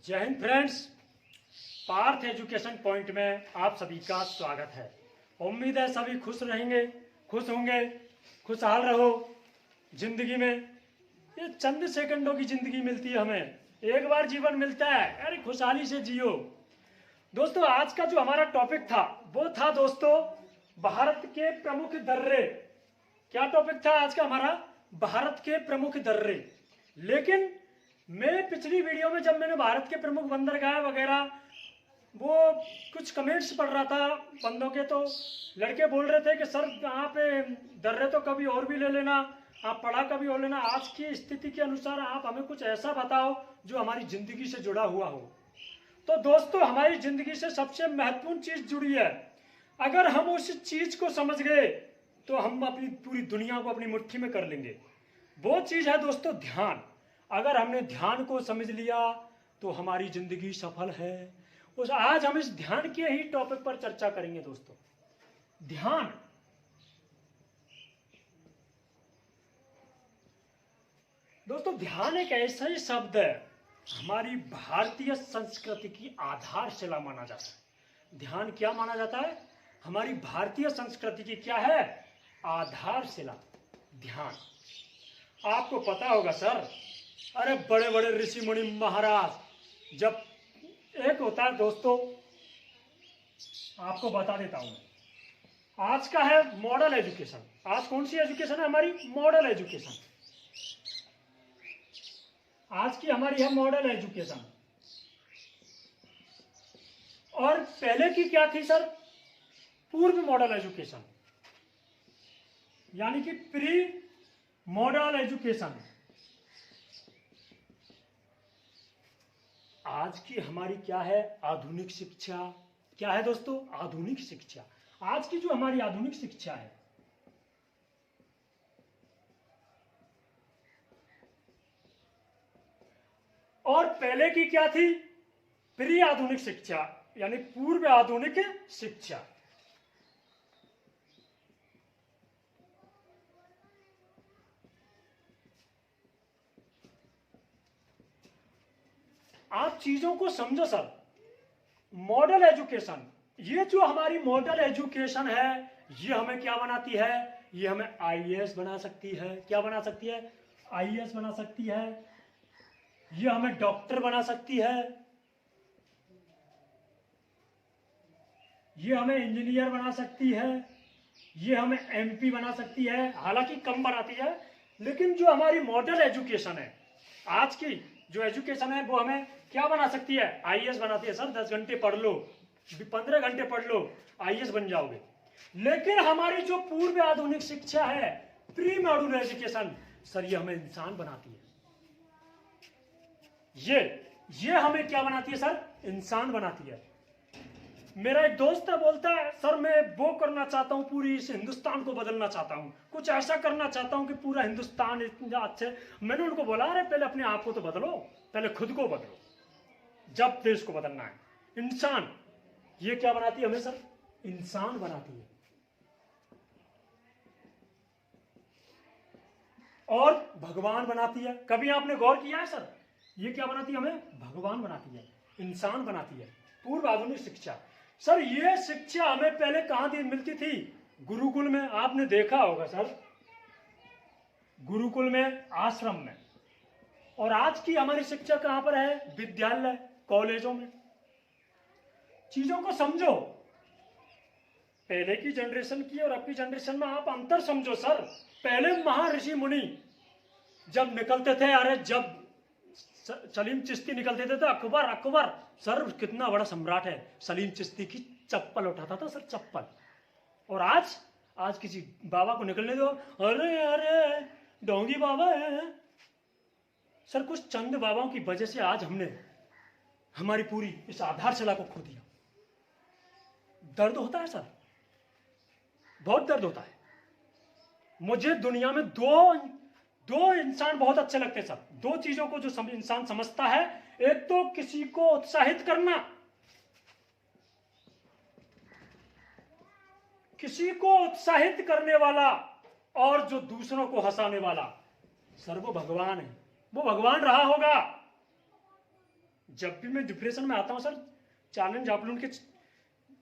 जय हिंद friends. Parth education point में आप सभी का स्वागत है। उम्मीद है सभी खुश रहेंगे, खुश होंगे, खुशहाल रहो। जिंदगी में ये चंद सेकंडों की जिंदगी मिलती है, हमें एक बार जीवन मिलता है, अरे खुशहाली से जियो। दोस्तों आज का जो हमारा टॉपिक था वो था दोस्तों भारत के प्रमुख दर्रे। क्या टॉपिक था आज का हमारा? भारत के प्रमुख दर्रे। लेकिन मैं पिछली वीडियो में जब मैंने भारत के प्रमुख बंदरगाह वगैरह वो कुछ कमेंट्स पढ़ रहा था बंदों के, तो लड़के बोल रहे थे कि सर यहाँ पे दर्रे तो कभी और भी ले लेना, आप पढ़ा कभी और लेना, आज की स्थिति के अनुसार आप हमें कुछ ऐसा बताओ जो हमारी जिंदगी से जुड़ा हुआ हो। तो दोस्तों हमारी जिंदगी से सबसे महत्वपूर्ण चीज जुड़ी है। अगर हम उस चीज को समझ गए तो हम अपनी पूरी दुनिया को अपनी मुट्ठी में कर लेंगे। वो चीज है दोस्तों ध्यान। अगर हमने ध्यान को समझ लिया तो हमारी जिंदगी सफल है। उस आज हम इस ध्यान के ही टॉपिक पर चर्चा करेंगे दोस्तों। ध्यान दोस्तों, ध्यान एक ऐसा ही शब्द है, हमारी भारतीय संस्कृति की आधारशिला माना जाता है। ध्यान क्या माना जाता है? हमारी भारतीय संस्कृति की क्या है? आधारशिला ध्यान। आपको पता होगा सर, अरे बड़े बड़े ऋषि मुनि महाराज, जब एक होता है दोस्तों, आपको बता देता हूं मैं। आज का है मॉडल एजुकेशन। आज कौन सी एजुकेशन है हमारी? Model education. आज की हमारी है मॉडल एजुकेशन। और पहले की क्या थी सर? पूर्व मॉडल एजुकेशन, यानी कि प्री मॉडल एजुकेशन। आज की हमारी क्या है? आधुनिक शिक्षा। क्या है दोस्तों? आधुनिक शिक्षा। आज की जो हमारी आधुनिक शिक्षा है, और पहले की क्या थी? प्री आधुनिक शिक्षा, यानी पूर्व आधुनिक शिक्षा। आप चीजों को समझो सर। मॉडल एजुकेशन, ये जो हमारी मॉडल एजुकेशन है, ये हमें क्या बनाती है? ये हमें आईएएस बना सकती है। क्या बना सकती है? आईएएस बना सकती है। ये हमें डॉक्टर बना सकती है। ये हमें इंजीनियर बना सकती है। ये हमें एमपी बना सकती है। हालांकि कम बनाती है, लेकिन जो हमारी मॉडल एजुकेशन है, आज की जो एजुकेशन है, वो हमें क्या बना सकती है? आईएएस बनाती है। सर 10 घंटे पढ़ लो, 15 घंटे पढ़ लो, आईएएस बन जाओगे। लेकिन हमारी जो पूर्व आधुनिक शिक्षा है, प्री मॉडल एजुकेशन, सर ये हमें इंसान बनाती है। ये हमें क्या बनाती है सर? इंसान बनाती है। मेरा एक दोस्त है, बोलता है सर मैं वो करना चाहता हूं, पूरी इस हिंदुस्तान को बदलना चाहता हूं, कुछ ऐसा करना चाहता हूं कि पूरा हिंदुस्तान इतना अच्छे। मैंने उनको बोला अरे पहले अपने आप को तो बदलो, पहले खुद को बदलो, जब देश को बदलना है। इंसान, ये क्या बनाती है हमें सर? इंसान बनाती है। और भगवान बनाती है। कभी आपने गौर किया है सर? ये क्या बनाती है हमें? भगवान बनाती है, इंसान बनाती है। पूर्व आधुनिक शिक्षा। सर ये शिक्षा हमें पहले कहां मिलती थी? गुरुकुल में। आपने देखा होगा सर, गुरुकुल में, आश्रम में। और आज की हमारी शिक्षा कहां पर है? विद्यालय, कॉलेजों में। चीजों को समझो, पहले की जनरेशन की और अब की जनरेशन में आप अंतर समझो सर। पहले महर्षि मुनि जब निकलते थे, अरे जब सलीम चिश्ती निकलते थे तो अकबर सर कितना बड़ा सम्राट है, सलीम चिश्ती की चप्पल उठाता था सर, चप्पल। और आज किसी बाबा को निकलने दो, अरे अरे डोंगी बाबा है सर। कुछ चंद बाबाओं की वजह से आज हमने हमारी पूरी इस आधारशिला को खो दिया। दर्द होता है सर, बहुत दर्द होता है। मुझे दुनिया में दो इंसान बहुत अच्छे लगते हैं सर। दो चीजों को जो इंसान समझता है, एक तो किसी को उत्साहित करना, किसी को उत्साहित करने वाला, और जो दूसरों को हंसाने वाला, सर वो भगवान है। वो भगवान रहा होगा। जब भी मैं डिप्रेशन में आता हूँ सर, चैलेंज आप लोगों के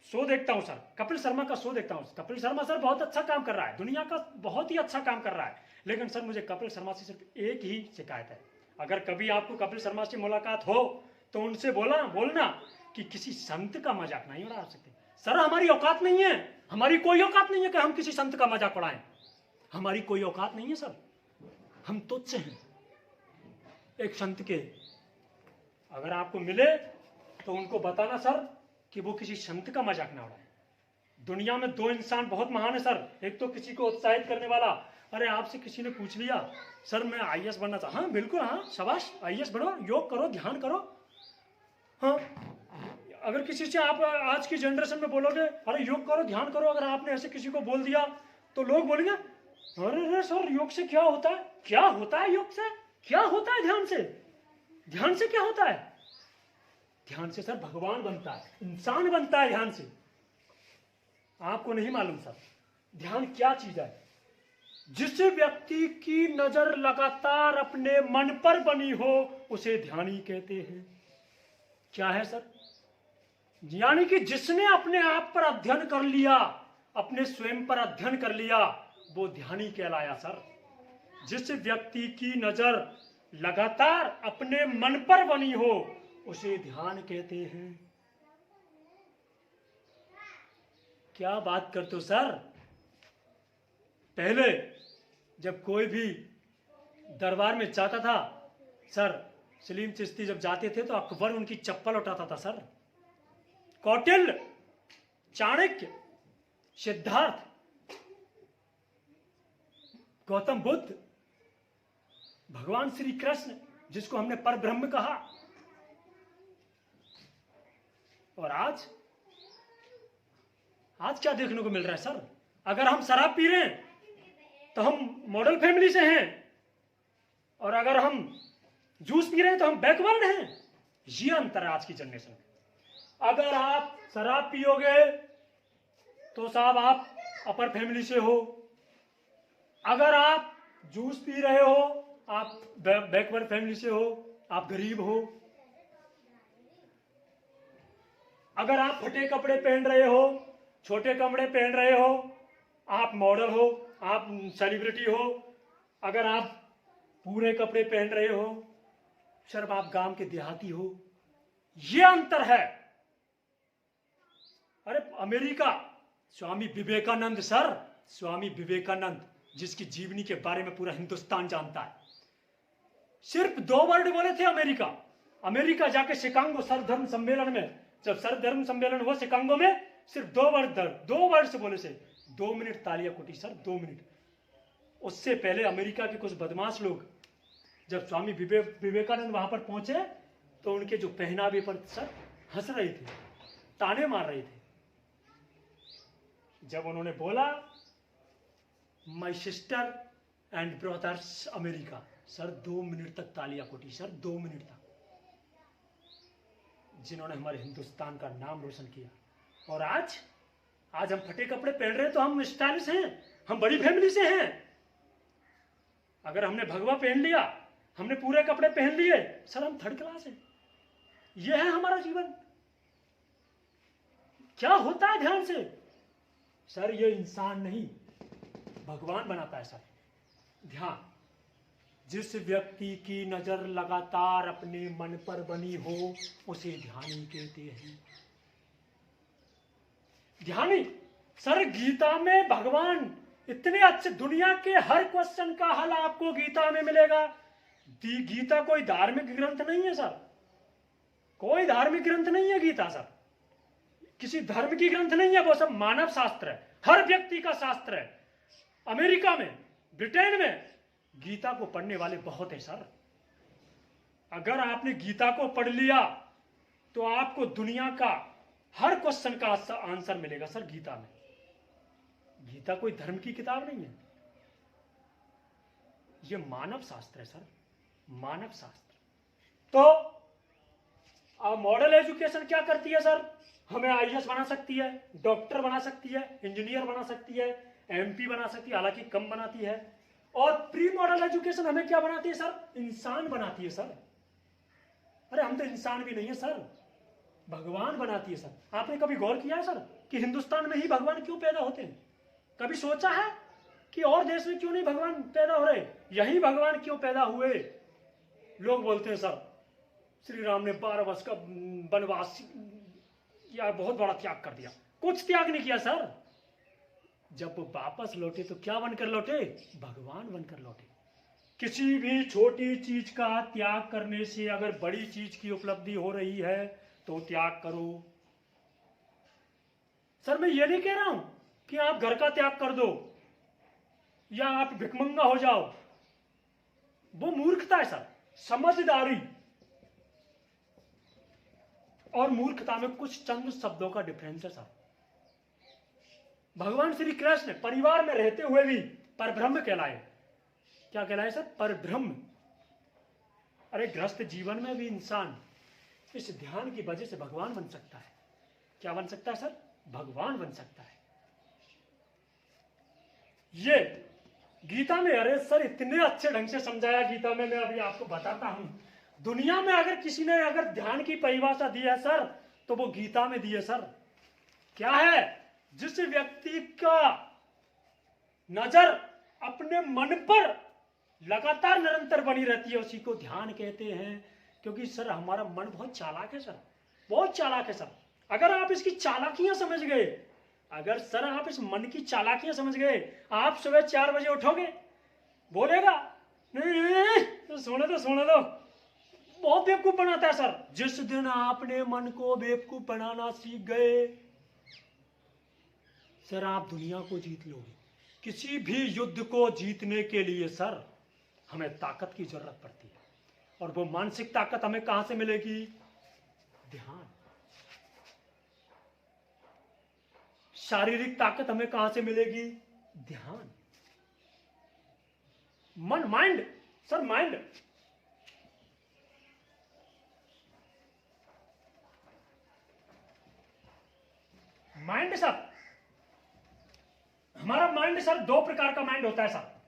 शो देखता हूँ सर, कपिल शर्मा का शो देखता हूँ। कपिल शर्मा सर बहुत अच्छा काम कर रहा है, दुनिया का बहुत ही अच्छा काम कर रहा है, लेकिन सर मुझे कपिल शर्मा से सिर्फ एक ही शिकायत है। अगर कभी आपको कपिल शर्मा से मुलाकात हो तो उनसे बोलना कि किसी संत का मजाक नहीं उड़ा सकते। सर हमारी औकात नहीं है, हमारी कोई औकात नहीं है कि हम किसी संत का मजाक उड़ाएं, हमारी कोई औकात नहीं है सर। हम तुच्छ हैं एक संत के। अगर आपको मिले तो उनको बताना सर कि वो किसी संत का मजाक ना उड़ाए। दुनिया में दो इंसान बहुत महान है सर, एक तो किसी को उत्साहित करने वाला। अरे आपसे किसी ने पूछ लिया सर मैं आईएएस बनना चाहता, हाँ बिल्कुल, हाँ शाबाश आईएएस बनो, योग करो, ध्यान करो। हाँ, अगर किसी से आप आज की जनरेशन में बोलोगे अरे योग करो ध्यान करो, अगर आपने ऐसे किसी को बोल दिया तो लोग बोलेंगे अरे सर योग से क्या होता है, क्या होता है योग से, क्या होता है ध्यान से, ध्यान से क्या होता है। ध्यान से सर भगवान बनता है, इंसान बनता है ध्यान से। आपको नहीं मालूम सर ध्यान क्या चीज है। जिस व्यक्ति की नजर लगातार अपने मन पर बनी हो उसे ध्यानी कहते हैं। क्या है सर, यानी कि जिसने अपने आप पर अध्ययन कर लिया, अपने स्वयं पर अध्ययन कर लिया, वो ध्यानी कहलाया सर। जिस व्यक्ति की नजर लगातार अपने मन पर बनी हो उसे ध्यान कहते हैं। क्या बात करते हो सर। पहले जब कोई भी दरबार में जाता था सर, सलीम चिश्ती जब जाते थे तो अकबर उनकी चप्पल उठाता था सर। कौटिल्य, चाणक्य, सिद्धार्थ, गौतम बुद्ध, भगवान श्री कृष्ण जिसको हमने पर ब्रह्म कहा, और आज क्या देखने को मिल रहा है सर। अगर हम शराब पी रहे हैं तो हम मॉडल फैमिली से हैं, और अगर हम जूस पी रहे हैं तो हम बैकवर्ड हैं। ये अंतर है आज की जनरेशन में। अगर आप शराब पियोगे तो साहब आप अपर फैमिली से हो, अगर आप जूस पी रहे हो आप बैकवर्ड फैमिली से हो, आप गरीब हो। अगर आप फटे कपड़े पहन रहे हो, छोटे कपड़े पहन रहे हो, आप मॉडल हो, आप सेलिब्रिटी हो। अगर आप पूरे कपड़े पहन रहे हो सिर्फ आप गांव के देहाती हो। यह अंतर है। अरे अमेरिका, स्वामी विवेकानंद सर, स्वामी विवेकानंद जिसकी जीवनी के बारे में पूरा हिंदुस्तान जानता है, सिर्फ 2 वर्ड बोले थे। अमेरिका जाके शिकागो सर्वधर्म सम्मेलन में, जब सर्वधर्म सम्मेलन हुआ शिकागो में, सिर्फ 2 वर्ड से बोले थे। 2 मिनट तालियां कुटी सर, 2 मिनट। उससे पहले अमेरिका के कुछ बदमाश लोग जब स्वामी विवेकानंद वहां पर पहुंचे तो उनके जो पहनावे पर सर हंस रहे थे, ताने मार रहे थे। जब उन्होंने बोला my sister and brothers America, sir 2 minute तक तालियां कुटी सर, 2 मिनट तक। जिन्होंने हमारे हिंदुस्तान का नाम रोशन किया। और आज हम फटे कपड़े पहन रहे हैं तो हम स्टाइलिश हैं, हम बड़ी फैमिली से हैं। अगर हमने भगवा पहन लिया, हमने पूरे कपड़े पहन लिए, सर हम थर्ड क्लास हैं। यह है हमारा जीवन। क्या होता है ध्यान से सर, ये इंसान नहीं भगवान बनाता है सर ध्यान। जिस व्यक्ति की नजर लगातार अपने मन पर बनी हो उसे ध्यानी कहते हैं। ध्यानी सर, गीता में भगवान इतने अच्छे, दुनिया के हर क्वेश्चन का हल आपको गीता में मिलेगा। गीता कोई धार्मिक ग्रंथ नहीं है सर, कोई धार्मिक ग्रंथ नहीं है गीता सर, किसी धर्म की ग्रंथ नहीं है, वो सब मानव शास्त्र है, हर व्यक्ति का शास्त्र है। अमेरिका में, ब्रिटेन में गीता को पढ़ने वाले बहुत है सर। अगर आपने गीता को पढ़ लिया तो आपको दुनिया का हर क्वेश्चन का आंसर मिलेगा सर गीता में। गीता कोई धर्म की किताब नहीं है, ये मानव शास्त्र है सर, मानव शास्त्र। तो मॉडल एजुकेशन क्या करती है सर, हमें आईएएस बना सकती है, डॉक्टर बना सकती है, इंजीनियर बना सकती है, एमपी बना सकती है, हालांकि कम बनाती है। और प्री मॉडल एजुकेशन हमें क्या बनाती है सर, इंसान बनाती है सर। अरे हम तो इंसान भी नहीं है सर, भगवान बनाती है सर। आपने कभी गौर किया है सर कि हिंदुस्तान में ही भगवान क्यों पैदा होते हैं? कभी सोचा है कि और देश में क्यों नहीं भगवान पैदा हो रहे? यही भगवान क्यों पैदा हुए? लोग बोलते हैं सर श्री राम ने 12 वर्ष का वनवास या बहुत बड़ा त्याग कर दिया। कुछ त्याग नहीं किया सर। जब वो वापस लौटे तो क्या बनकर लौटे? भगवान बनकर लौटे। किसी भी छोटी चीज का त्याग करने से अगर बड़ी चीज की उपलब्धि हो रही है तो त्याग करो। सर मैं ये नहीं कह रहा हूं कि आप घर का त्याग कर दो या आप भिखमंगा हो जाओ, वो मूर्खता है सर। समझदारी और मूर्खता में कुछ चंद शब्दों का डिफरेंस है सर। भगवान श्री कृष्ण परिवार में रहते हुए भी परब्रह्म कहलाए। क्या कहलाए सर? परब्रह्म। अरे गृहस्थ जीवन में भी इंसान इस ध्यान की वजह से भगवान बन सकता है। क्या बन सकता है सर? भगवान बन सकता है। ये गीता में, अरे सर इतने अच्छे ढंग से समझाया गीता में, मैं अभी आपको बताता हूं। दुनिया में अगर किसी ने अगर ध्यान की परिभाषा दी है सर तो वो गीता में दी है सर। क्या है? जिस व्यक्ति का नजर अपने मन पर लगातार निरंतर बनी रहती है उसी को ध्यान कहते हैं। क्योंकि सर हमारा मन बहुत चालाक है सर, बहुत चालाक है सर। अगर आप इसकी चालाकियां समझ गए, अगर सर आप इस मन की चालाकियां समझ गए, आप सुबह 4 बजे उठोगे, बोलेगा नहीं तो सोने दो, बहुत बेवकूफ बनाता है सर। जिस दिन आपने मन को बेवकूफ बनाना सीख गए सर, आप दुनिया को जीत लोगे। किसी भी युद्ध को जीतने के लिए सर हमें ताकत की जरूरत पड़ती है, और वो मानसिक ताकत हमें कहां से मिलेगी? ध्यान। शारीरिक ताकत हमें कहां से मिलेगी? ध्यान। मन, mind sir, mind. Mind sir, हमारा माइंड सर 2 प्रकार का माइंड होता है sir,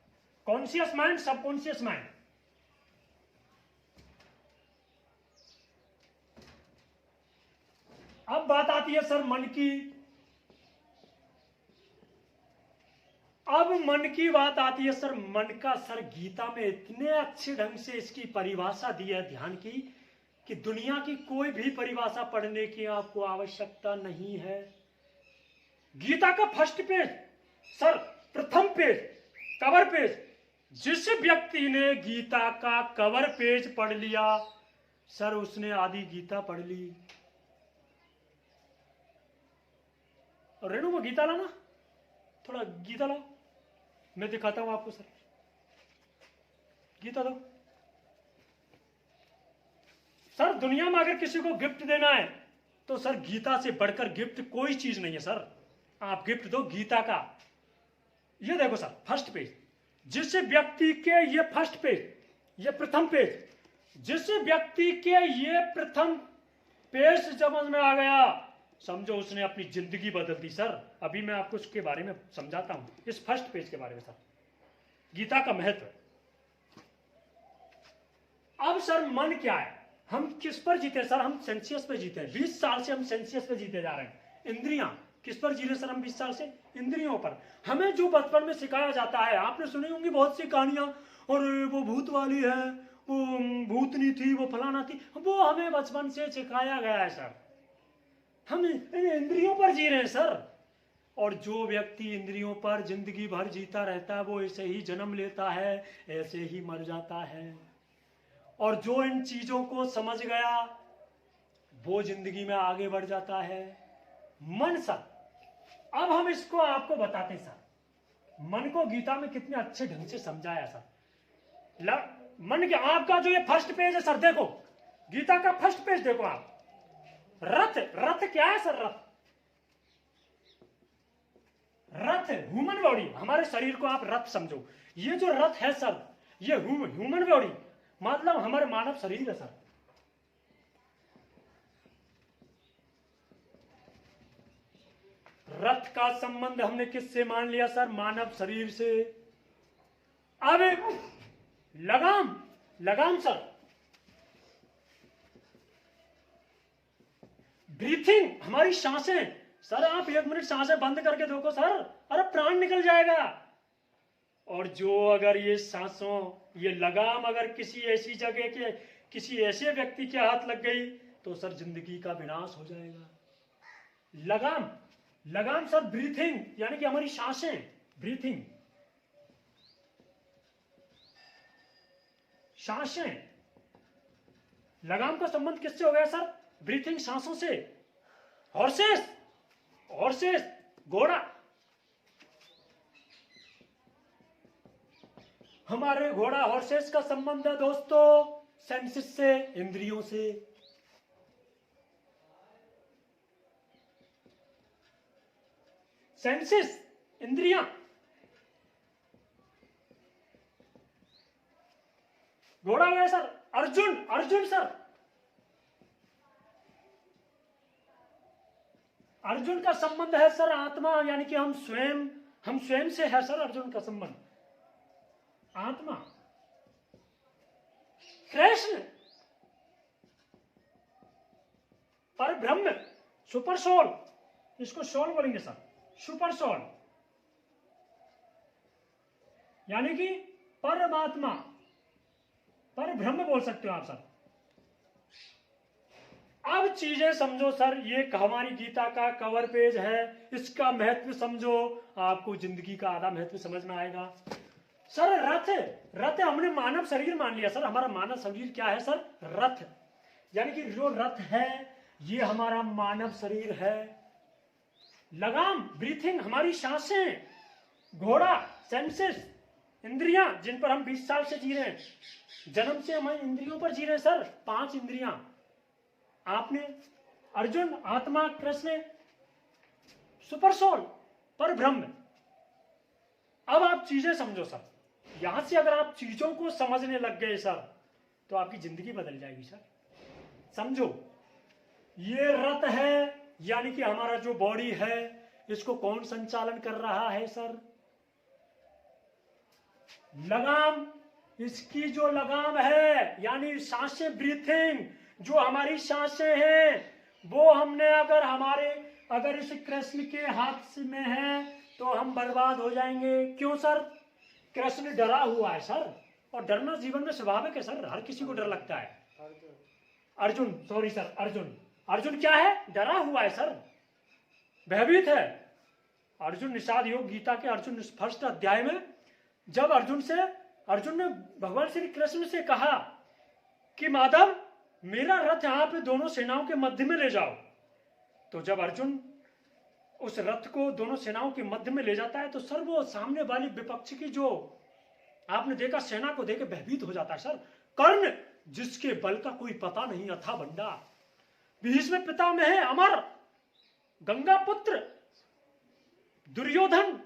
conscious mind, subconscious mind. अब बात आती है सर मन की। अब मन की बात आती है सर, मन का सर गीता में इतने अच्छे ढंग से इसकी परिभाषा दी है ध्यान की कि दुनिया की कोई भी परिभाषा पढ़ने की आपको आवश्यकता नहीं है। गीता का फर्स्ट पेज सर, प्रथम पेज, कवर पेज, जिस व्यक्ति ने गीता का कवर पेज पढ़ लिया सर उसने आदि गीता पढ़ ली। और रेणु में गीता लाना, थोड़ा गीता लाओ, मैं दिखाता हूं आपको सर। गीता दो सर। दुनिया में अगर किसी को गिफ्ट देना है तो सर गीता से बढ़कर गिफ्ट कोई चीज नहीं है सर। आप गिफ्ट दो गीता का। ये देखो सर फर्स्ट पेज, जिस व्यक्ति के ये फर्स्ट पेज, ये प्रथम पेज, जिस व्यक्ति के ये प्रथम पेज समझ में आ गया समझो उसने अपनी जिंदगी बदल दी सर। अभी मैं आपको इसके बारे में समझाता हूं, इस फर्स्ट पेज के बारे में सर, गीता का महत्व। अब सर मन क्या है? हम किस पर जीते सर? हम सेंसियस पे जीते हैं। 20 साल से हम सेंसियस पे जीते जा रहे हैं। इंद्रियां किस पर जी रहे सर हम 20 साल से? इंद्रियों पर। हमें जो बचपन में सिखाया जाता है, आपने सुनी होंगी बहुत सी कहानियां, और वो भूत वाली है, वो भूतनी थी, वो फलाना थी, वो हमें बचपन से सिखाया गया है सर। हम इंद्रियों पर जी रहे हैं सर। और जो व्यक्ति इंद्रियों पर जिंदगी भर जीता रहता है वो ऐसे ही जन्म लेता है, ऐसे ही मर जाता है। और जो इन चीजों को समझ गया वो जिंदगी में आगे बढ़ जाता है। मन सर, अब हम इसको आपको बताते हैं सर। मन को गीता में कितने अच्छे ढंग से समझाया सर। मन के आपका जो ये फर्स्ट पेज है सर, देखो गीता का फर्स्ट पेज देखो आप। रथ, रथ क्या है सर? रथ, रथ ह्यूमन बॉडी, हमारे शरीर को आप रथ समझो। ये जो रथ है सर, ये ह्यूमन बॉडी मतलब हमारे मानव शरीर है सर। रथ का संबंध हमने किससे मान लिया सर? मानव शरीर से। अब लगाम, लगाम सर, ब्रीथिंग हमारी सांसें। सर आप 1 मिनट सांसें बंद करके देखो सर, अरे प्राण निकल जाएगा। और जो अगर ये सांसों, ये लगाम अगर किसी ऐसी जगह के, किसी ऐसे व्यक्ति के हाथ लग गई तो सर जिंदगी का विनाश हो जाएगा। लगाम, लगाम सर ब्रीथिंग, यानी कि हमारी सांसें, ब्रीथिंग, सांसें। लगाम का संबंध किससे हो गया सर? ब्रीथिंग, सांसों से। हॉर्सेस, हॉर्सेस, घोड़ा। हमारे घोड़ा हॉर्सेस का संबंध है दोस्तों सेंसेस से, इंद्रियों से। सेंसेस, इंद्रियां। घोड़ा गया सर। अर्जुन, अर्जुन सर, अर्जुन का संबंध है सर आत्मा, यानी कि हम स्वयं से है सर अर्जुन का संबंध, आत्मा। कृष्ण, पर ब्रह्म, सुपर सोल, इसको सोल बोलेंगे सर, सुपर सोल, यानी कि परमात्मा, पर ब्रह्म बोल सकते हो आप सर। अब चीजें समझो सर, ये हमारी गीता का कवर पेज है, इसका महत्व समझो, आपको जिंदगी का आधा महत्व समझ में आएगा। सर रथ, रथ हमने मानव शरीर मान लिया सर, हमारा मानव शरीर क्या है सर? रथ, यानी कि जो रथ है ये हमारा मानव शरीर है। लगाम, ब्रीथिंग, हमारी सांसें। घोड़ा, सेंसेस, इंद्रियां, जिन पर हम 20 साल से जी रहे हैं, जन्म से हम इंद्रियों पर जी रहे हैं सर, 5 इंद्रियां। आपने अर्जुन, आत्मा, कृष्ण, सुपर सोल, पर ब्रह्म। अब आप चीजें समझो सर, यहां से अगर आप चीजों को समझने लग गए सर तो आपकी जिंदगी बदल जाएगी सर। समझो, ये रथ है, यानी कि हमारा जो बॉडी है, इसको कौन संचालन कर रहा है सर? लगाम, इसकी जो लगाम है, यानी सांसें, ब्रीथिंग, जो हमारी सांसें हैं वो हमने अगर इस कृष्ण के हाथ में है तो हम बर्बाद हो जाएंगे। क्यों सर? कृष्ण डरा हुआ है सर, और डरना जीवन में स्वाभाविक है सर, हर किसी को डर लगता है। अर्जुन, सॉरी सर, अर्जुन, अर्जुन क्या है? डरा हुआ है सर, भयभीत है। अर्जुन निषाद योग गीता के अर्जुन फर्स्ट अध्याय में जब अर्जुन ने भगवान श्री कृष्ण से कहा कि माधव मेरा रथ यहां पे दोनों सेनाओं के मध्य में ले जाओ, तो जब अर्जुन उस रथ को दोनों सेनाओं के मध्य में ले जाता है तो सर वो सामने वाली विपक्ष की जो आपने देखा सेना को देख भयभीत हो जाता है सर। कर्ण, जिसके बल का कोई पता नहीं, अथा बंडा, भीष्म पितामह है अमर, गंगा पुत्र दुर्योधन,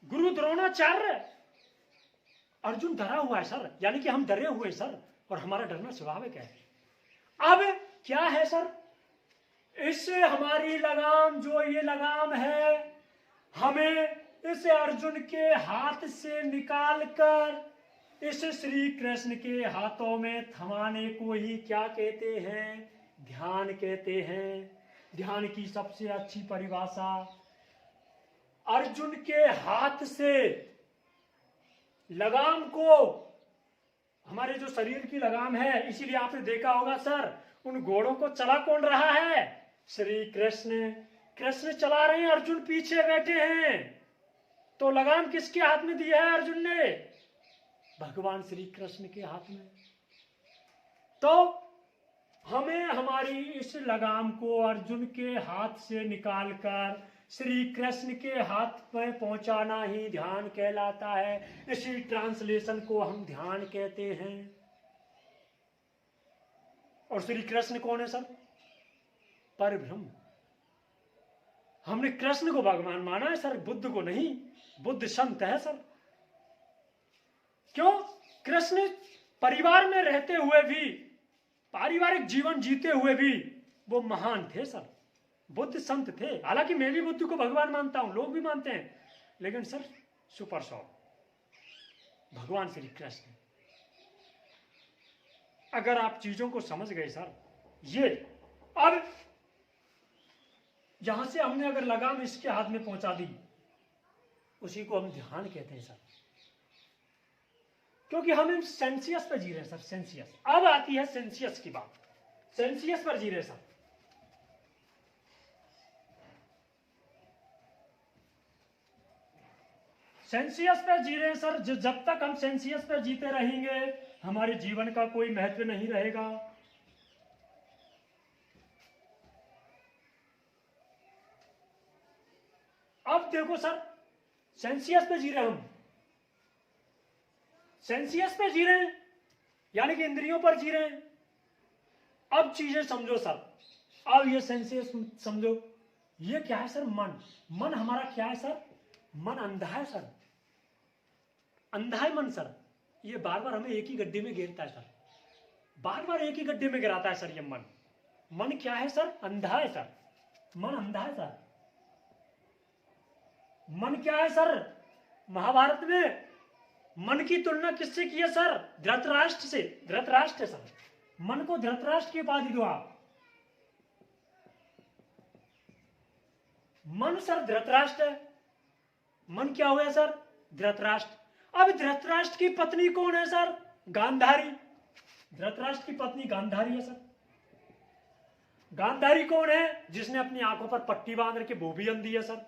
गुरु द्रोणाचार्य, अर्जुन डरा हुआ है सर, यानी कि हम डरे हुए सर, और हमारा डरना स्वाभाविक है। अब क्या है सर? इससे हमारी लगाम, जो ये लगाम है, हमें इस अर्जुन के हाथ से निकालकर इस श्री कृष्ण के हाथों में थमाने को ही क्या कहते हैं? ध्यान कहते हैं। ध्यान की सबसे अच्छी परिभाषा, अर्जुन के हाथ से लगाम को, हमारे जो शरीर की लगाम है, इसीलिए आपने देखा होगा सर उन घोड़ों को चला कौन रहा है? श्री कृष्ण। कृष्ण चला रहे हैं, अर्जुन पीछे बैठे हैं, तो लगाम किसके हाथ में दिया है अर्जुन ने? भगवान श्री कृष्ण के हाथ में। तो हमें हमारी इस लगाम को अर्जुन के हाथ से निकालकर श्री कृष्ण के हाथ में पहुंचाना ही ध्यान कहलाता है। इसी ट्रांसलेशन को हम ध्यान कहते हैं। और श्री कृष्ण कौन है सर? पर ब्रह्म। हमने कृष्ण को भगवान माना है सर, बुद्ध को नहीं। बुद्ध संत है सर। क्यों? कृष्ण परिवार में रहते हुए भी, पारिवारिक जीवन जीते हुए भी वो महान थे सर, बुद्ध संत थे। हालांकि मैं भी बुद्ध को भगवान मानता हूं, लोग भी मानते हैं, लेकिन सर सुपर सॉल भगवान श्री कृष्ण। अगर आप चीजों को समझ गए सर, ये अब यहां से हमने अगर लगाम इसके हाथ में पहुंचा दी, उसी को हम ध्यान कहते हैं सर, क्योंकि हम सेंसियस पे जी रहे हैं सर, सेंसियस। अब आती है सेंसियस की बात, सेंसियस पर जी रहे सर। सेंसियस पे जी रहे हैं सर। जब तक हम सेंसियस पे जीते रहेंगे, हमारे जीवन का कोई महत्व नहीं रहेगा। अब देखो सर, सेंसियस पे जी रहे हम, सेंसियस पे जी रहे हैं, यानी कि इंद्रियों पर जी रहे हैं। अब चीजें समझो सर, अब ये सेंसियस समझो, ये क्या है सर? मन। मन हमारा क्या है सर? मन अंधा है सर, अंधा है मन सर। ये बार बार हमें एक ही गड्ढे में गिरता है सर, बार बार एक ही गड्ढे में गिराता है सर ये मन। मन क्या है सर? अंधा है सर, मन अंधा है सर। मन क्या है सर? महाभारत में मन की तुलना किससे की है सर? धृतराष्ट्र से। धृतराष्ट्र सर, मन को धृतराष्ट्र की उपाधि दो आप। मन सर धृतराष्ट्र है, मन क्या हुआ सर? धृतराष्ट्र। अब धृतराष्ट्र की पत्नी कौन है सर? गांधारी। धृतराष्ट्र की पत्नी गांधारी है सर। गांधारी कौन है? जिसने अपनी आंखों पर पट्टी बांध रखी, वो भी अंधी है सर,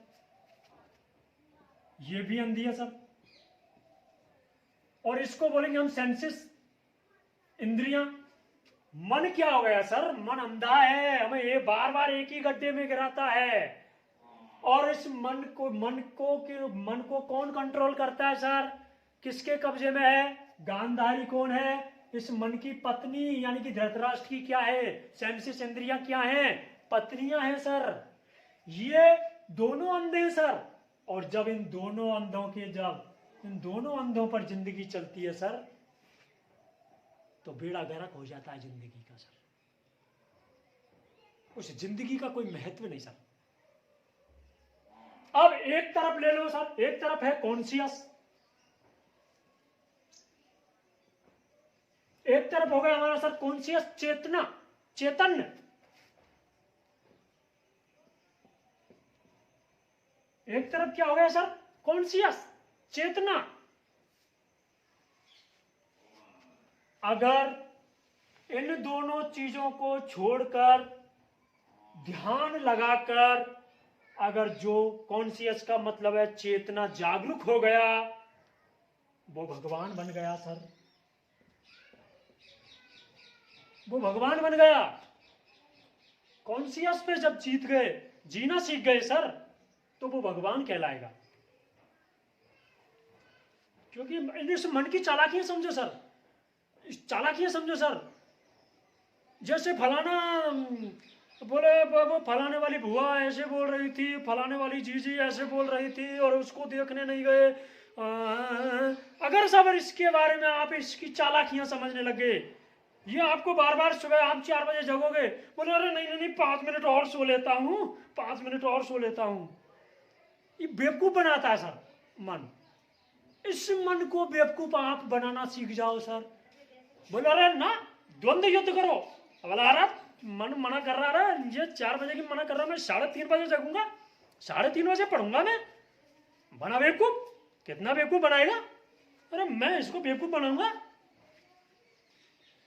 ये भी अंधी है सर। और इसको बोलेंगे हम सेंसिस, इंद्रियां। मन क्या हो गया सर? मन अंधा है, हमें ये बार बार एक ही गड्ढे में गिराता है। और इस मन को कौन कंट्रोल करता है सर? किसके कब्जे में है? गांधारी कौन है? इस मन की पत्नी, यानी कि धृतराष्ट्र की क्या है? सेंसिस, इंद्रियां क्या हैं? पत्नियां हैं सर। ये दोनों अंधे हैं सर। और जब इन दोनों अंधों पर जिंदगी चलती है सर, तो बेड़ा गर्क हो जाता है जिंदगी का सर। उस जिंदगी का कोई महत्व नहीं सर। अब एक तरफ ले लो सर, एक तरफ है कॉन्शियस, एक तरफ हो गया हमारा सर कॉन्शियस, चेतना, चैतन्य। एक तरफ क्या हो गया सर? कॉन्शियस, चेतना। अगर इन दोनों चीजों को छोड़कर, ध्यान लगाकर, अगर जो कॉन्शियस का मतलब है चेतना, जागरूक हो गया, वो भगवान बन गया सर, वो भगवान बन गया। कॉन्शियस पे जब जीत गए, जीना सीख गए सर, तो वो भगवान कहलाएगा। क्योंकि इस मन की चालाकियां समझो सर, चालाकियां समझो सर। जैसे फलाना बोले, वो फलाने वाली बुआ ऐसे बोल रही थी, फलाने वाली जीजी ऐसे बोल रही थी, और उसको देखने नहीं गए। अगर सब इसके बारे में आप इसकी चालाकियां समझने लगे, ये आपको बार बार सुबह आप 4 बजे जगोगे, बोले अरे नहीं नहीं 5 मिनट और सो लेता हूं, 5 मिनट और सो लेता हूं। ये बेवकूफ बनाता है सर मन। इस मन को बेवकूफ आप बनाना सीख जाओ सर। बोले अरे ना, द्वंद्व युद्ध करो। बोला अरे मन मना कर रहा है, ये 4 बजे की मना कर रहा, मैं 3:30 बजे जगूंगा, 3:30 बजे पढ़ूंगा मैं। बना बेवकूफ, कितना बेवकूफ बनाएगा? अरे मैं इसको बेवकूफ बनाऊंगा,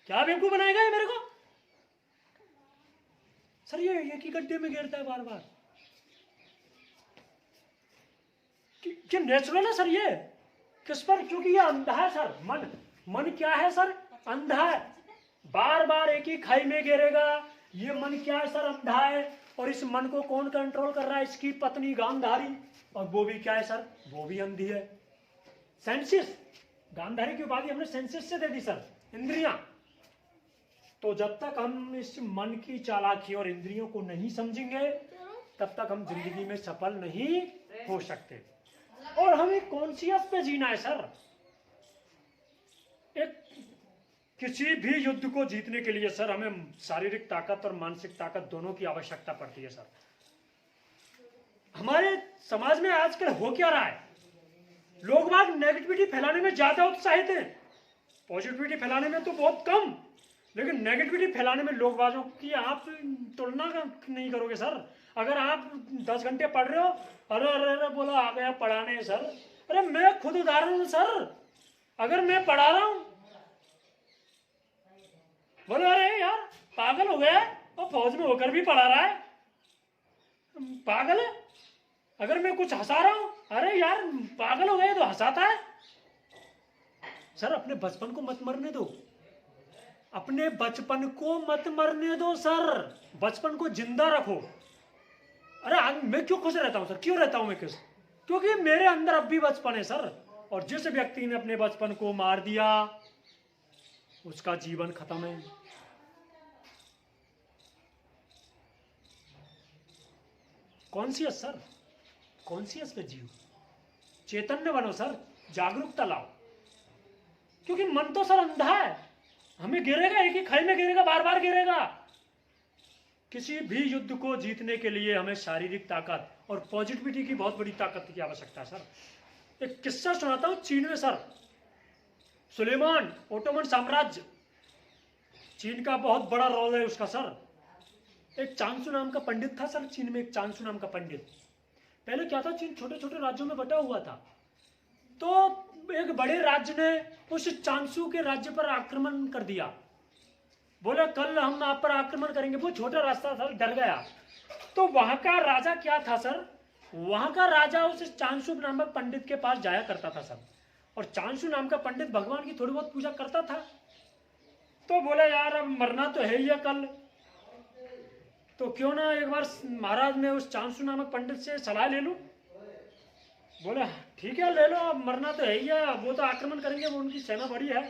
क्या बेवकूफ बनाएगा ये मेरे को? सर ये एक ही गड्ढे में गिरता है बार बार। कि नेचुरल है सर ये, किस पर? क्योंकि ये अंधा है सर। मन क्या है सर? अंधा है, बार बार एक ही खाई में गिरेगा। ये मन क्या है सर? अंधा है। और इस मन को कौन कंट्रोल कर रहा है? इसकी पत्नी गांधारी। और वो भी क्या है सर? वो भी अंधी है। सेंसिस, गांधारी की उपाधि हमने सेंसिस से दे दी सर, इंद्रियां। तो जब तक हम इस मन की चालाकी और इंद्रियों को नहीं समझेंगे, तब तक हम जिंदगी में सफल नहीं हो सकते। और हमें कॉन्शियस पे जीना है सर। एक किसी भी युद्ध को जीतने के लिए सर हमें शारीरिक ताकत और मानसिक ताकत दोनों की आवश्यकता पड़ती है सर। हमारे समाज में आजकल हो क्या रहा है? लोग बाग नेगेटिविटी फैलाने में ज्यादा उत्साहित हैं, पॉजिटिविटी फैलाने में तो बहुत कम। लेकिन नेगेटिविटी फैलाने में लोगबाजों की आप तुलना का नहीं करोगे सर। अगर आप 10 घंटे पढ़ रहे हो, अरे अरे अरे बोला आ गया पढ़ाने सर, अरे मैं खुद उदाहरण हूं सर। अगर मैं पढ़ा रहा हूं, बोले अरे यार पागल हो गया, और फौज में होकर भी पढ़ा रहा है, पागल है। अगर मैं कुछ हंसा रहा हूं, अरे यार पागल हो गए तो हंसाता है सर। अपने बचपन को मत मरने दो, अपने बचपन को मत मरने दो सर, बचपन को जिंदा रखो। अरे आज मैं क्यों खुश रहता हूं सर, क्यों रहता हूं मैं खुश? क्योंकि मेरे अंदर अब भी बचपन है सर। और जिस व्यक्ति ने अपने बचपन को मार दिया उसका जीवन खत्म है। कॉन्शियस सर, कॉन्शियस पे जियो, चैतन्य बनो सर, जागरूकता लाओ। क्योंकि मन तो सर अंधा है, हमें गिरेगा, एक ही खाई में गिरेगा, बार बार गिरेगा। किसी भी युद्ध को जीतने के लिए हमें शारीरिक ताकत और पॉजिटिविटी की बहुत बड़ी ताकत की आवश्यकता है सर। एक किस्सा सुनाता हूं चीन में सर, सुलेमान ओटोमन साम्राज्य, चीन का बहुत बड़ा रोल है उसका सर। एक चांसू नाम का पंडित था सर, चीन में एक चांसू नाम का पंडित। पहले क्या था, चीन छोटे छोटे राज्यों में बटा हुआ था, तो एक बड़े राज्य ने उस चांसू के राज्य पर आक्रमण कर दिया। बोले कल हम आप पर आक्रमण करेंगे। वो छोटा रास्ता था, डर गया। तो वहां का राजा क्या था सर, वहां का राजा उस चांसू नामक पंडित के पास जाया करता था सर। और चांसू नाम का पंडित भगवान की थोड़ी बहुत पूजा करता था। तो बोले यार अब मरना तो है ही है कल, तो क्यों ना एक बार महाराज मैं उस चांसू नामक पंडित से सलाह ले लूं। बोले ठीक है ले लो, अब मरना तो है ही है, वो तो आक्रमण करेंगे, वो उनकी सेना बड़ी है।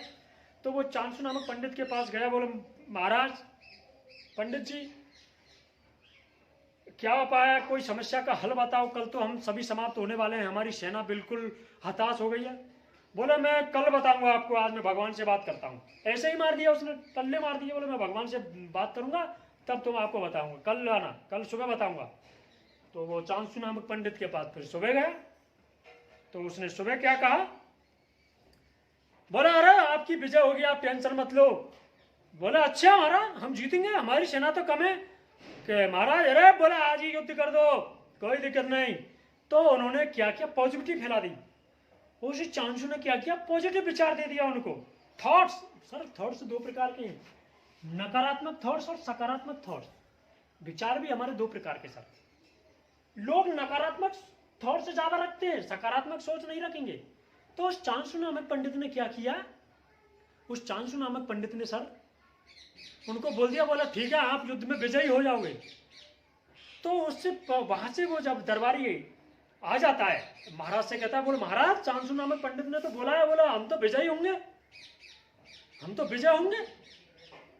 तो वो चांसू नामक पंडित के पास गया। बोले महाराज पंडित जी क्या उपाय है, कोई समस्या का हल बताओ, कल तो हम सभी समाप्त होने वाले हैं, हमारी सेना बिल्कुल हताश हो गई है। बोले मैं कल बताऊंगा आपको, आज मैं भगवान से बात करता हूँ। ऐसे ही मार दिया उसने, टल्ले मार दिए। बोले मैं भगवान से बात करूंगा तब तो मैं आपको बताऊंगा, कल आना, कल सुबह बताऊंगा। तो वो चांसू नामक पंडित के पास फिर सुबह गया। तो उसने सुबह क्या कहा, बोला अरे आपकी विजय होगी, आप टेंशन मत लो। बोला अच्छा महाराज हम जीतेंगे, हमारी सेना तो कम है। कि महाराज अरे बोला आज ही युद्ध कर दो, कोई दिक्कत नहीं। तो उन्होंने क्या किया, पॉजिटिविटी फैला दी। उसी चांसू ने क्या किया, पॉजिटिव विचार दे दिया उनको। थॉट्स सर, थॉट्स दो प्रकार के हैं, नकारात्मक थॉट्स और सकारात्मक थॉट्स। विचार भी हमारे दो प्रकार के सर। लोग नकारात्मक थॉट से ज्यादा रखते हैं, सकारात्मक सोच नहीं रखेंगे। तो उस चांसू नामक पंडित ने क्या किया, उस चांसू नामक पंडित ने सर उनको बोल दिया, बोला ठीक है आप युद्ध में विजयी हो जाओगे। तो उससे वहां से वो जब दरबारी आ जाता है, महाराज से कहता है, बोले महाराज चांसू नामक पंडित ने तो बोला है, बोला हम तो विजयी होंगे, हम तो विजय होंगे,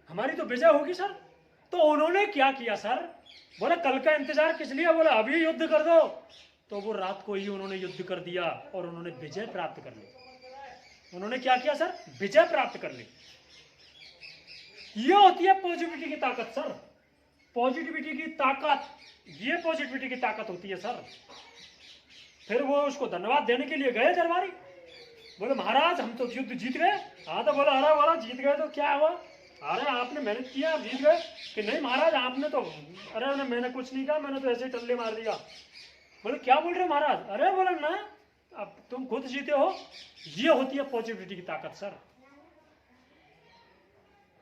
हमारी तो विजय होगी सर। तो उन्होंने क्या किया सर, बोले कल का इंतजार किस लिए, बोला अभी युद्ध कर दो। तो वो रात को ही उन्होंने युद्ध कर दिया और उन्होंने विजय प्राप्त कर ली। उन्होंने क्या किया सर, विजय प्राप्त कर ली। ये होती है पॉजिटिविटी की ताकत सर, पॉजिटिविटी की ताकत, ये पॉजिटिविटी की ताकत होती है सर। फिर वो उसको धन्यवाद देने के लिए गए दरबारी। बोले महाराज हम तो युद्ध जीत गए। हाँ तो बोला अरे बोला जीत गए तो क्या हुआ, अरे आपने मेहनत किया आप जीत गए। कि नहीं महाराज आपने तो, अरे मैंने कुछ नहीं कहा, मैंने तो ऐसे ही टल्ले मार दिया। बोले क्या बोल रहे महाराज, अरे बोला ना अब तुम खुद जीते हो। ये होती है पॉजिटिविटी की ताकत सर।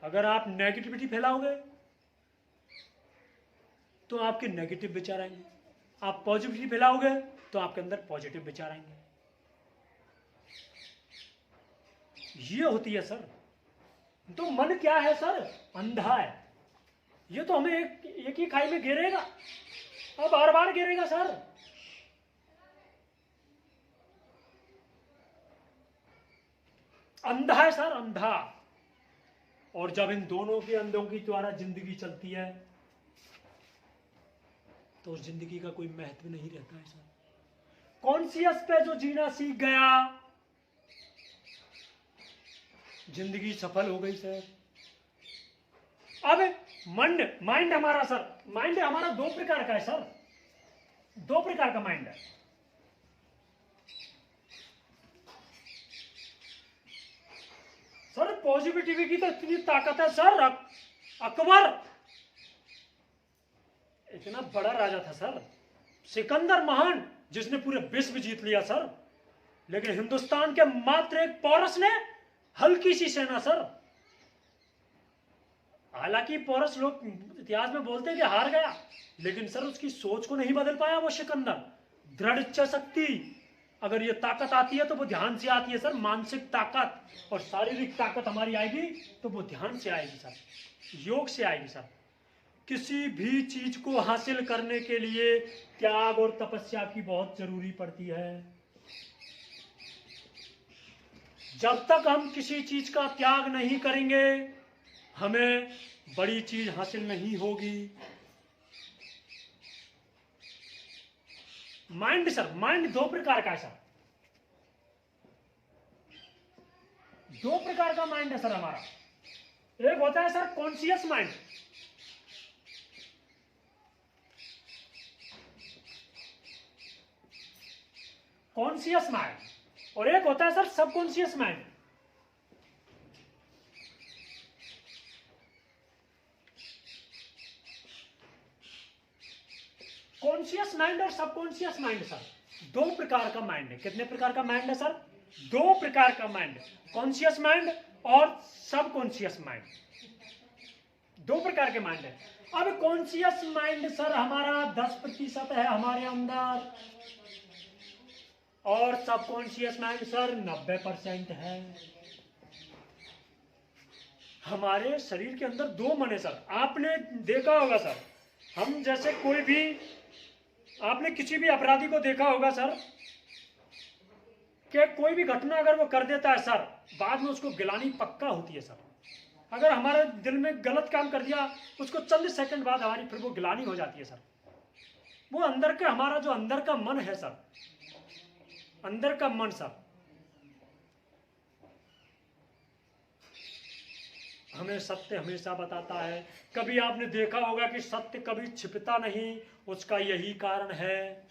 अगर आप नेगेटिविटी फैलाओगे तो आपके नेगेटिव विचार आएंगे, आप पॉजिटिविटी फैलाओगे तो आपके अंदर पॉजिटिव विचार आएंगे। ये होती है सर। तो मन क्या है सर, अंधा है। ये तो हमें एक ही खाई में गिरेगा और बार बार गिरेगा सर। अंधा है सर, अंधा। और जब इन दोनों के अंधों की द्वारा जिंदगी चलती है तो उस जिंदगी का कोई महत्व नहीं रहता है सर। कॉन्शियस पे जो जीना सीख गया जिंदगी सफल हो गई सर। अब माइंड हमारा सर, माइंड हमारा दो प्रकार का है सर, दो प्रकार का माइंड है। सर पॉजिटिविटी की तो इतनी ताकत है सर। अकबर इतना बड़ा राजा था सर, सिकंदर महान जिसने पूरे विश्व जीत लिया सर, लेकिन हिंदुस्तान के मात्र एक पोरस ने हल्की सी सेना सर। हालांकि पोरस लोग इतिहास में बोलते हैं कि हार गया, लेकिन सर उसकी सोच को नहीं बदल पाया वो सिकंदर। दृढ़ इच्छा शक्ति, अगर ये ताकत आती है तो वो ध्यान से आती है सर। मानसिक ताकत और शारीरिक ताकत हमारी आएगी तो वो ध्यान से आएगी सर, योग से आएगी सर। किसी भी चीज को हासिल करने के लिए त्याग और तपस्या की बहुत जरूरी पड़ती है। जब तक हम किसी चीज का त्याग नहीं करेंगे हमें बड़ी चीज हासिल नहीं होगी। माइंड सर, माइंड दो प्रकार का है सर, दो प्रकार का माइंड है सर हमारा। एक होता है sir conscious mind, conscious mind, और एक होता है sir subconscious mind. Conscious mind और सबकॉन्शियस माइंड सर दो प्रकार का माइंड है। कितने प्रकार का माइंड है सर? दो प्रकार का माइंड, कॉन्शियस माइंड और सबकॉन्शियस माइंड, दो प्रकार के माइंड है। अब कॉन्शियस माइंड सर हमारा 10% है हमारे अंदर, और सबकॉन्शियस माइंड सर 90% है। हमारे शरीर के अंदर दो मन है सर। आपने देखा होगा सर, हम जैसे कोई भी, आपने किसी भी अपराधी को देखा होगा सर कि कोई भी घटना अगर वो कर देता है सर, बाद में उसको गिलानी पक्का होती है सर। अगर हमारे दिल में गलत काम कर दिया उसको चंद सेकंड बाद हमारी फिर वो गिलानी हो जाती है सर। वो अंदर का, हमारा जो अंदर का मन है सर, अंदर का मन सर हमें सत्य हमेशा बताता है। कभी आपने देखा होगा कि सत्य कभी छिपता नहीं, उसका यही कारण है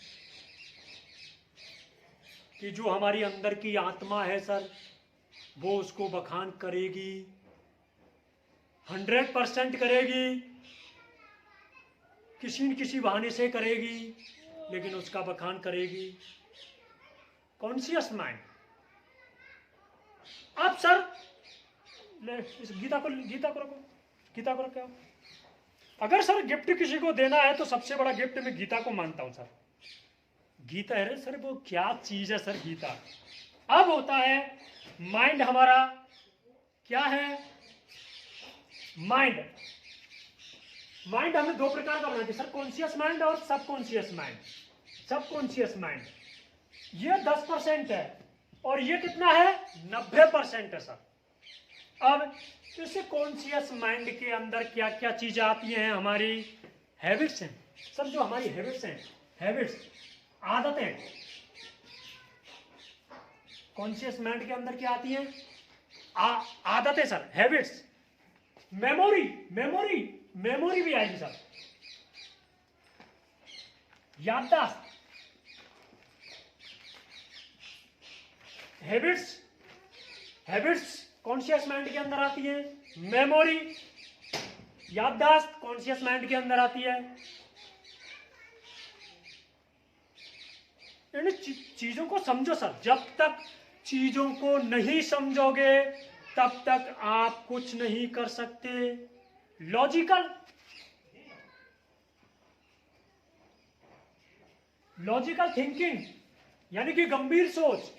कि जो हमारी अंदर की आत्मा है सर वो उसको बखान करेगी, 100% करेगी, किसी न किसी बहाने से करेगी, लेकिन उसका बखान करेगी। Conscious mind. अब सर ले इस गीता को रखो। अगर सर गिफ्ट किसी को देना है तो सबसे बड़ा गिफ्ट मैं गीता को मानता हूं सर। गीता है सर, वो क्या चीज है सर गीता। अब होता है माइंड हमारा, क्या है माइंड। माइंड हमने दो प्रकार का बनाया सर, कॉन्शियस माइंड और सबकॉन्शियस माइंड। सबकॉन्शियस माइंड ये 10% है और ये कितना है 90% है सर। अब इस कॉन्शियस माइंड के अंदर क्या क्या चीजें आती हैं? हमारी हैबिट्स हैं सर, जो हमारी हैबिट्स हैं, हैबिट्स आदतें। कॉन्शियस माइंड के अंदर क्या आती हैं? आदतें sir, habits. Memory memory memory भी आएगी सर, याददाश्त। हैबिट्स, हैबिट्स कॉन्शियस माइंड के अंदर आती है। मेमोरी, याददाश्त कॉन्शियस माइंड के अंदर आती है। इन चीजों को समझो सर। जब तक चीजों को नहीं समझोगे तब तक आप कुछ नहीं कर सकते। लॉजिकल, लॉजिकल थिंकिंग यानी कि गंभीर सोच।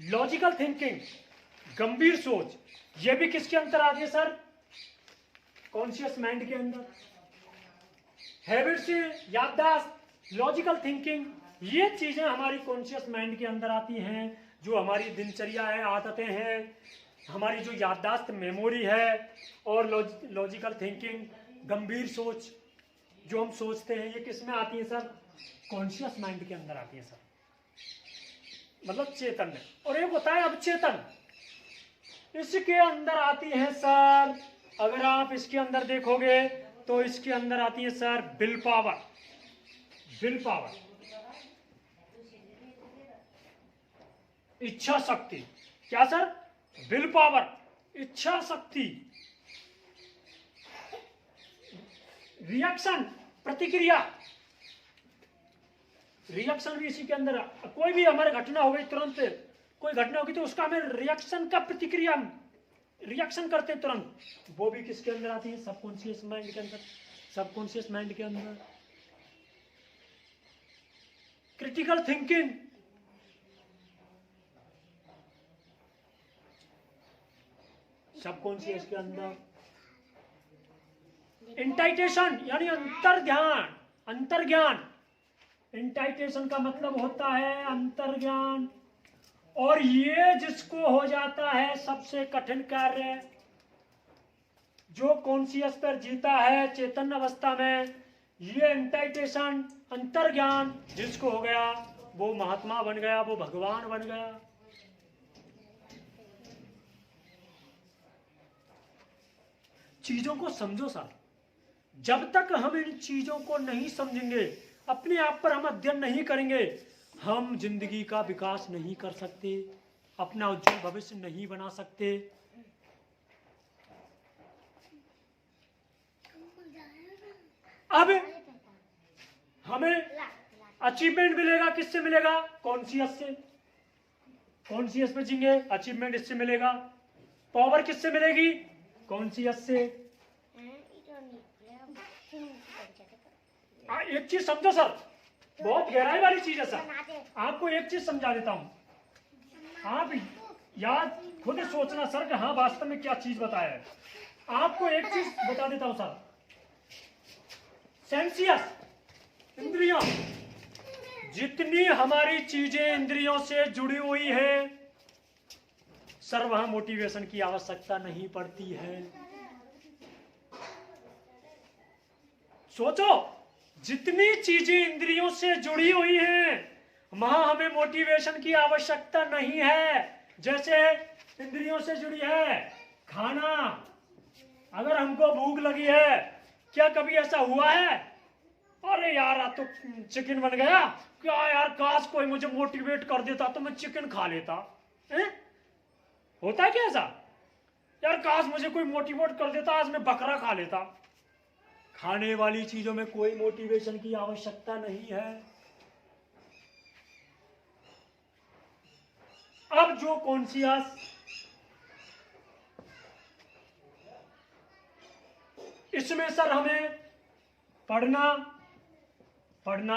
लॉजिकल थिंकिंग, गंभीर सोच, ये भी किसके अंदर आती है सर? कॉन्शियस माइंड के अंदर। हैबिट्स, याददाश्त, लॉजिकल थिंकिंग, ये चीजें हमारी कॉन्शियस माइंड के अंदर आती हैं। जो हमारी दिनचर्या है, आदतें हैं, हमारी जो याददाश्त मेमोरी है, और लॉजिकल थिंकिंग गंभीर सोच जो हम सोचते हैं, ये किस में आती है सर? कॉन्शियस माइंड के अंदर आती है सर, मतलब चेतन में। और एक होता है अवचेतन, इसके अंदर आती है सर। अगर आप इसके अंदर देखोगे तो इसके अंदर आती है sir will power. Will power, इच्छा शक्ति। क्या सर? विल पावर, इच्छा शक्ति। रिएक्शन, प्रतिक्रिया। रिएक्शन भी इसी के अंदर है। कोई भी हमारे घटना हो गई, तुरंत कोई घटना होगी तो उसका हमें रिएक्शन का प्रतिक्रिया, रिएक्शन करते हैं तुरंत, वो भी किसके अंदर आती है? सबकॉन्शियस माइंड के अंदर। सबकॉन्शियस माइंड के अंदर क्रिटिकल थिंकिंग, सबकॉन्शियस के अंदर इंटाइटेशन यानी अंतर ध्यान, अंतर ज्ञान। इंटाइटेशन का मतलब होता है अंतर ज्ञान। और ये जिसको हो जाता है सबसे कठिन कार्य, जो कॉन्शियस पर जीता है चेतन अवस्था में, ये इंटाइटेशन, अंतर ज्ञान जिसको हो गया, वो महात्मा बन गया, वो भगवान बन गया। चीजों को समझो सर। जब तक हम इन चीजों को नहीं समझेंगे, अपने आप पर हम अध्ययन नहीं करेंगे, हम जिंदगी का विकास नहीं कर सकते, अपना उज्जवल भविष्य नहीं बना सकते। अब हमें अचीवमेंट मिलेगा, किससे मिलेगा? कॉन्शियस से। कॉन्शियस में जीएंगे, अचीवमेंट इससे मिलेगा। पावर किससे मिलेगी? कॉन्शियस से। एक चीज समझो सर, बहुत गहराई वाली चीज है सर। आपको एक चीज समझा देता हूं, आप याद खुद सोचना सर कि हाँ वास्तव में क्या चीज बताया है। आपको एक चीज बता देता हूं सर, सेंसियस इंद्रियों, जितनी हमारी चीजें इंद्रियों से जुड़ी हुई है सर, वहां मोटिवेशन की आवश्यकता नहीं पड़ती है। सोचो, जितनी चीजें इंद्रियों से जुड़ी हुई हैं वहां हमें मोटिवेशन की आवश्यकता नहीं है। जैसे इंद्रियों से जुड़ी है खाना, अगर हमको भूख लगी है, क्या कभी ऐसा हुआ है अरे यार आज तो चिकन बन गया, क्या यार काश कोई मुझे मोटिवेट कर देता तो मैं चिकन खा लेता है? होता है क्या ऐसा? यार काश मुझे कोई मोटिवेट कर देता, आज मैं बकरा खा लेता। खाने वाली चीजों में कोई मोटिवेशन की आवश्यकता नहीं है। अब जो कॉन्शियस, इसमें सर हमें पढ़ना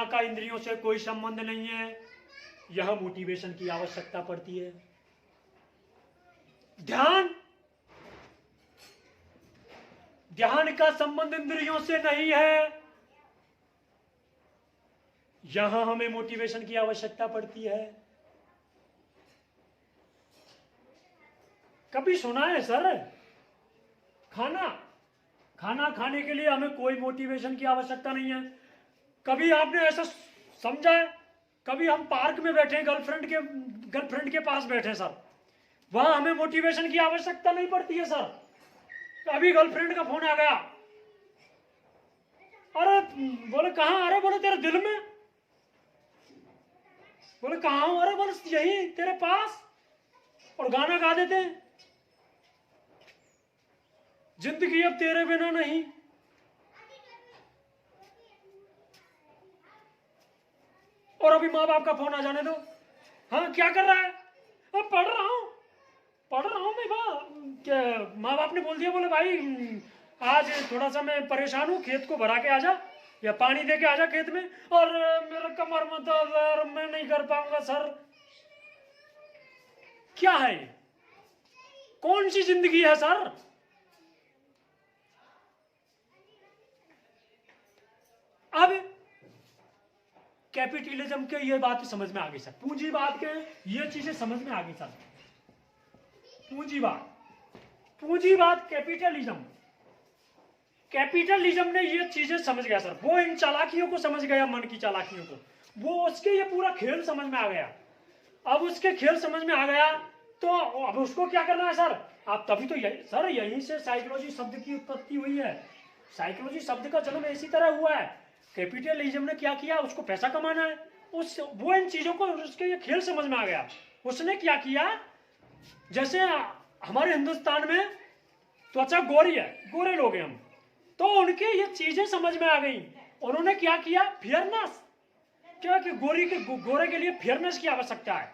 का इंद्रियों से कोई संबंध नहीं है, यह मोटिवेशन की आवश्यकता पड़ती है। ध्यान का संबंध इंद्रियों से नहीं है, यहां हमें मोटिवेशन की आवश्यकता पड़ती है। कभी सुना है सर खाना खाने के लिए हमें कोई मोटिवेशन की आवश्यकता नहीं है? कभी आपने ऐसा समझा है? कभी हम पार्क में बैठे, गर्लफ्रेंड के पास बैठे सर, वहां हमें मोटिवेशन की आवश्यकता नहीं पड़ती है सर। अभी गर्लफ्रेंड का फोन आ गया, अरे बोले कहाँ? अरे बोले तेरे दिल में। बोले कहाँ हूं? अरे बोले यही तेरे पास। और गाना गा देते हैं, जिंदगी अब तेरे बिना नहीं। और अभी माँ बाप का फोन आ जाने दो, हाँ क्या कर रहा है? अब पढ़ रहा हूं मैं। माँ बाप ने बोल दिया, बोले भाई आज थोड़ा सा मैं परेशान हूँ, खेत को भरा के आजा या पानी दे के आजा खेत में। और मेरा कमर में दर्द, मैं नहीं कर पाऊंगा सर। क्या है ये? कौन सी जिंदगी है सर? अब कैपिटलिज्म के ये बात समझ में आ गई सर, पूंजीवाद के ये चीजें समझ में आ गई सर। पूंजीवाद कैपिटलिज्म ने ये चीजें समझ गया सर। वो इन चालाकियों को समझ गया, मन की चालाकियों को, वो उसके ये पूरा खेल समझ में आ गया। अब उसके खेल समझ में आ गया तो अब उसको क्या करना है सर? आप तभी तो सर यहीं से साइकोलॉजी शब्द की उत्पत्ति हुई है। साइकोलॉजी शब्द का जन्म इसी तरह हुआ है। कैपिटलिज्म ने क्या किया? उसको पैसा कमाना है, वो इन चीजों को उसके ये खेल समझ में आ गया। उसने क्या किया, जैसे हमारे हिंदुस्तान में त्वचा गोरी है, गोरे लोग हैं हम, तो उनके ये चीजें समझ में आ गई। उन्होंने क्या किया, फेयरनेस, क्या कि गोरे के लिए फेयरनेस की आवश्यकता है,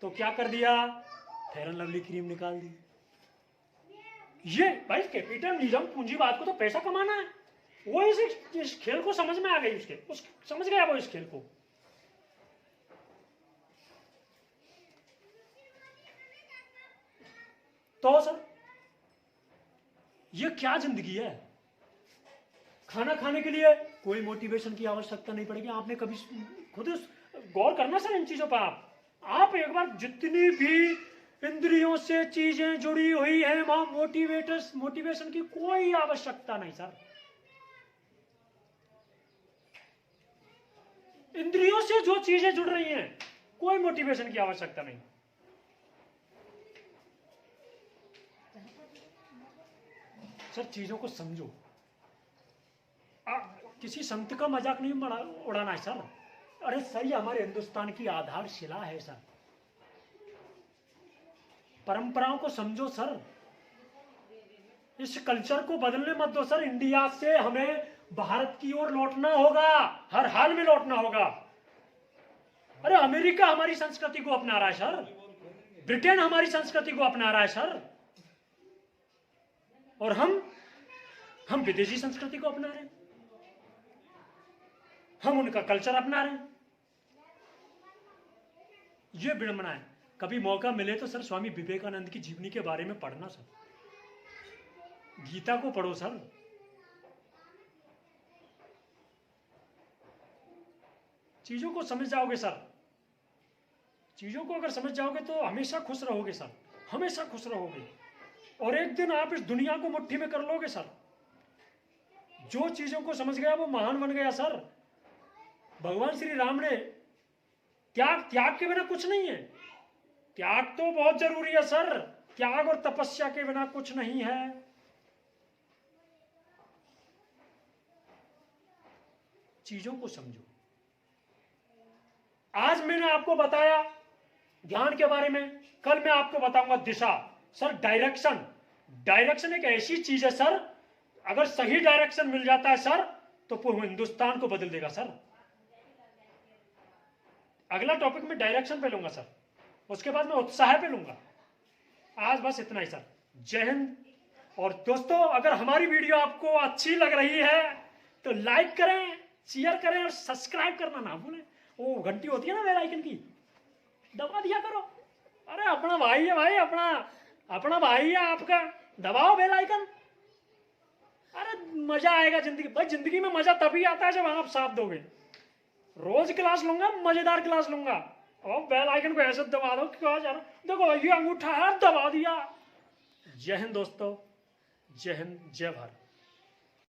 तो क्या कर दिया, फेयर एंड लवली क्रीम निकाल दी। ये भाई कैपिटलिज्म, पूंजीवाद को तो पैसा कमाना है, वो इस खेल को समझ में आ गई, समझ गया वो इस खेल को। तो सर ये क्या जिंदगी है। खाना खाने के लिए कोई मोटिवेशन की आवश्यकता नहीं पड़ेगी। आपने कभी खुद गौर करना सर इन चीजों पर। आप एक बार, जितनी भी इंद्रियों से चीजें जुड़ी हुई हैं, वहां मोटिवेशन की कोई आवश्यकता नहीं सर। इंद्रियों से जो चीजें जुड़ रही हैं, कोई मोटिवेशन की आवश्यकता नहीं। सर चीजों को समझो। किसी संत का मजाक नहीं उड़ाना है सर। अरे सर ये हमारे हिंदुस्तान की आधारशिला है सर। परंपराओं को समझो सर, इस कल्चर को बदलने मत दो सर। इंडिया से हमें भारत की ओर लौटना होगा, हर हाल में लौटना होगा। अरे अमेरिका हमारी संस्कृति को अपना रहा है सर, ब्रिटेन हमारी संस्कृति को अपना रहा है सर, और हम विदेशी संस्कृति को अपना रहे हैं, हम उनका कल्चर अपना रहे हैं। ये विडंबना है। कभी मौका मिले तो सर स्वामी विवेकानंद की जीवनी के बारे में पढ़ना सर, गीता को पढ़ो सर। चीजों को समझ जाओगे सर, चीजों को अगर समझ जाओगे तो हमेशा खुश रहोगे सर, हमेशा खुश रहोगे। और एक दिन आप इस दुनिया को मुट्ठी में कर लोगे सर। जो चीजों को समझ गया वो महान बन गया सर। भगवान श्री राम ने त्याग के बिना कुछ नहीं है। त्याग तो बहुत जरूरी है सर, त्याग और तपस्या के बिना कुछ नहीं है। चीजों को समझो। आज मैंने आपको बताया ध्यान के बारे में, कल मैं आपको बताऊंगा दिशा। सर डायरेक्शन एक ऐसी चीज है सर, अगर सही डायरेक्शन मिल जाता है सर तो पूरे हिंदुस्तान को बदल देगा सर। अगला टॉपिक में डायरेक्शन पे लूंगा सर, उसके बाद मैं उत्साह पे लूंगा। आज बस इतना ही सर। जय हिंद। और दोस्तों अगर हमारी वीडियो आपको अच्छी लग रही है तो लाइक करें, शेयर करें और सब्सक्राइब करना ना भूलें। वो घंटी होती है ना बेल आइकन की, दबा दिया करो। अरे अपना भाई है भाई, अपना भाई है आपका, दबाओ बेल आइकन। अरे मजा आएगा जिंदगी। भाई जिंदगी में मजा तभी आता है जब आप साथ दोगे। रोज क्लास लूंगा, मजेदार क्लास लूंगा, और बेल आइकन को ऐसे दबा दो क्या जा रहा। देखो ये अंगूठा है, दबा दिया। जय हिंद दोस्तों, जय हिंद, जय भारत।